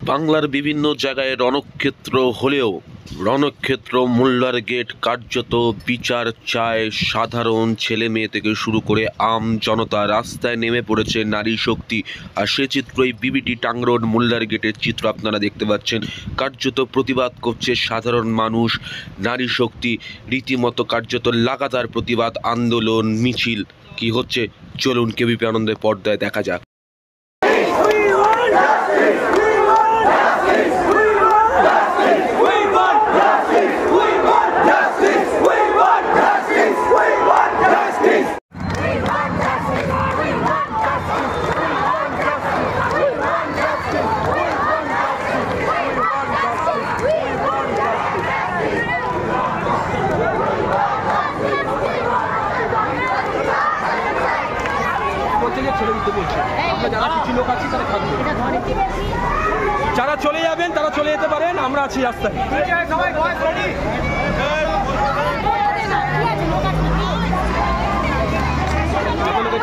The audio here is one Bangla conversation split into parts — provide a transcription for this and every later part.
বাংলার বিভিন্ন জায়গায় রণক্ষেত্র হলেও রণক্ষেত্র মোল্লার গেট কার্যত বিচার চায় সাধারণ ছেলে মেয়ে থেকে শুরু করে আম জনতা। রাস্তায় নেমে পড়েছে নারী শক্তি, আর সে চিত্রই বিবিটি টাংরোড মোল্লার গেটের চিত্র আপনারা দেখতে পাচ্ছেন। কার্যত প্রতিবাদ করছে সাধারণ মানুষ, নারী শক্তি রীতিমতো কার্যত লাগাতার প্রতিবাদ আন্দোলন মিছিল। কি হচ্ছে চলুন কেবিপি আনন্দের পর্দায় দেখা যাক। যারা চলে যাবেন তারা চলে যেতে পারেন, আমরা আছি রাস্তায়।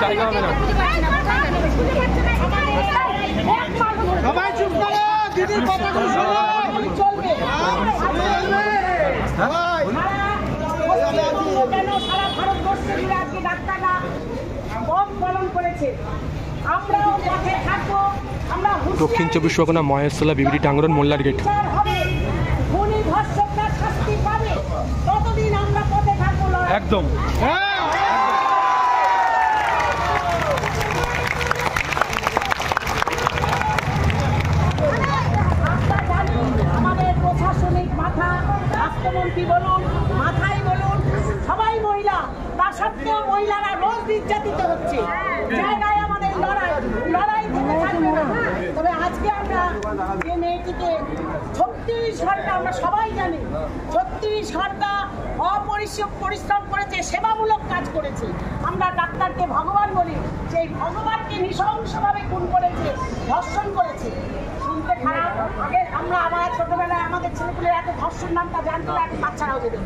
জায়গা হবে না, সবাই চুপ করো, দিদির কথাগুলো শোনো। সারা ভারতবর্ষে আজকে ডাক্তাররা পথ পালন করেছে, আমরাও পথে থাকবো। আমরা দক্ষিণ 24 পরগনা মহেশতলা বিবিটি টাংরোড মোল্লার গেট। শাস্তি পাবে ততদিন আমরা পথে থাকবো। একদম আমাদের প্রশাসনিক মাথা, রাষ্ট্রমন্ত্রী বলুন, মাথায় বলুন, সবাই মহিলা, তা সত্ত্বেও মহিলারা রোজ নির্যাতিত হচ্ছে। জায়গায় আমাদের লড়াই থাকবে না। তবে আজকে আমরা যে মেয়েটিকে 36 ঘন্টা, আমরা সবাই জানি 36 ঘন্টা পরিশ্রম করেছে, সেবামূলক কাজ করেছে। আমরা ডাক্তারকে ভগবান বলি, সেই ভগবানকে নৃশংসভাবে খুন করেছে, ধর্ষণ করেছে। শুনতে খারাপ। আগে আমরা আমার ছোটবেলায় আমাদের ছেলেপুলের এত ধর্ষণ নামটা জানতো, এখন বাচ্চারাও যেতে।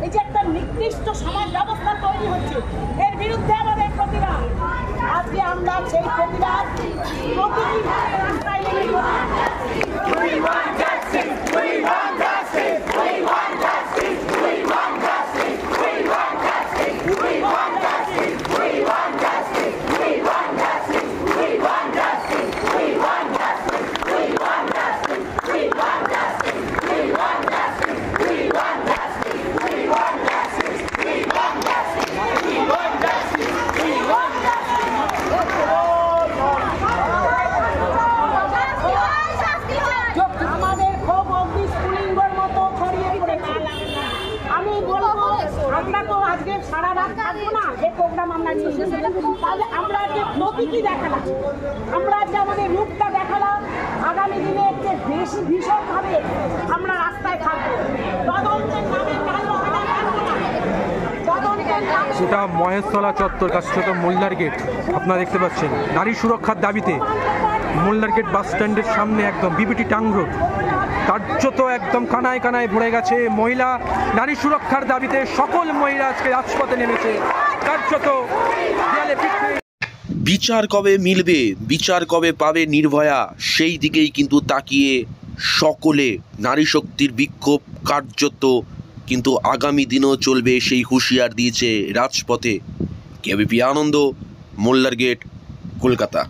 এই যে একটা নির্দিষ্ট সমাজ ব্যবস্থা তৈরি হচ্ছে, এর বিরুদ্ধে আমাদের প্রতিবাদ। আজকে আমরা সেই প্রতিবাদ প্রতিনিধিভাবে রাস্তায় নেমে সারা রাত থাকবো না। এই প্রোগ্রাম আমরা নিয়ে তাহলে আমরা যে প্রতীকী দেখালাম, আমরা যে আমাদের রূপটা দেখালাম, আগামী দিনে যে বেশি ভীষণভাবে আমরা রাস্তায় থাকবো। তদন্তের নামে সেটা মহেশতলা চত্বর কাছে মোল্লার গেট আপনারা দেখতে পাচ্ছেন। নারী সুরক্ষার দাবিতে মোল্লার গেট বাস স্ট্যান্ডের সামনে একদম বিবিটি টাংরোড কার্যত একদম কানায় কানায় ভরে গেছে। মহিলা নারী সুরক্ষার দাবিতে সকল মহিলা আজকে রাজপথে নেমেছে। কার্যত বিচার কবে মিলবে, বিচার কবে পাবে নির্ভয়া, সেই দিকেই কিন্তু তাকিয়ে সকলে। নারী শক্তির বিক্ষোভ কার্যত কিন্তু আগামী দিনও চলবে, সেই হুঁশিয়ার দিয়েছে রাজপথে। কেবিপি আনন্দ, মোল্লার গেট, কলকাতা।